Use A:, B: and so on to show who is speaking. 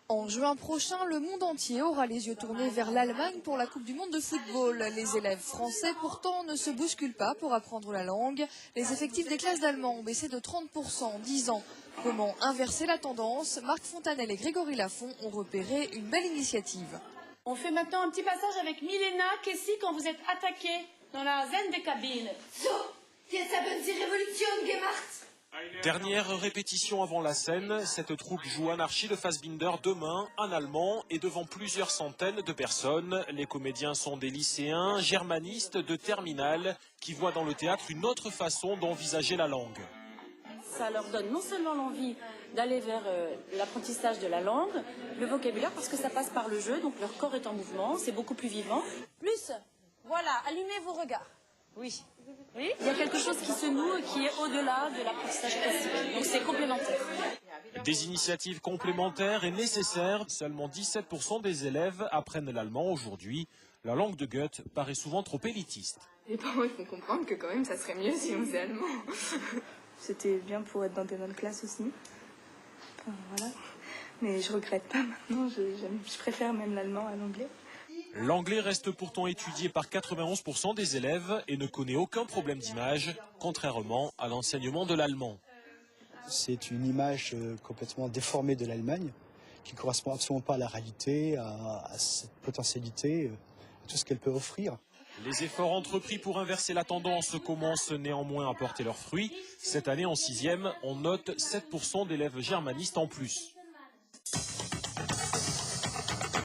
A: En juin prochain, le monde entier aura les yeux tournés vers l'Allemagne pour la Coupe du monde de football. Les élèves français, pourtant, ne se bousculent pas pour apprendre la langue. Les effectifs des classes d'allemand ont baissé de 30% en 10 ans. Comment inverser la tendance? Marc Fontanel et Grégory Lafont ont repéré une belle initiative.
B: On fait maintenant un petit passage avec Milena Kessi quand vous êtes attaqué dans la zen des cabines.
C: So, jetzt haben Sie Revolution gemacht.
D: Dernière répétition avant la scène, cette troupe joue Anarchie de Fassbinder demain en allemand et devant plusieurs centaines de personnes. Les comédiens sont des lycéens, germanistes de terminale qui voient dans le théâtre une autre façon d'envisager la langue.
B: Ça leur donne non seulement l'envie d'aller vers l'apprentissage de la langue, le vocabulaire, parce que ça passe par le jeu, donc leur corps est en mouvement, c'est beaucoup plus vivant. Plus, voilà, allumez vos regards. Oui. Oui. Il y a quelque chose qui se noue et qui est au-delà de l'apprentissage classique. Donc c'est complémentaire.
D: Des initiatives complémentaires et nécessaires. Seulement 17% des élèves apprennent l'allemand aujourd'hui. La langue de Goethe paraît souvent trop élitiste.
E: Les parents ils font comprendre que quand même ça serait mieux si on faisait allemand.
F: C'était bien pour être dans des bonnes classes aussi. Enfin, voilà. Mais je regrette pas maintenant. Je préfère même l'allemand à l'anglais.
D: L'anglais reste pourtant étudié par 91% des élèves et ne connaît aucun problème d'image, contrairement à l'enseignement de l'allemand.
G: C'est une image complètement déformée de l'Allemagne, qui ne correspond absolument pas à la réalité, à cette potentialité, à tout ce qu'elle peut offrir.
D: Les efforts entrepris pour inverser la tendance commencent néanmoins à porter leurs fruits. Cette année, en 6e, on note 7% d'élèves germanistes en plus.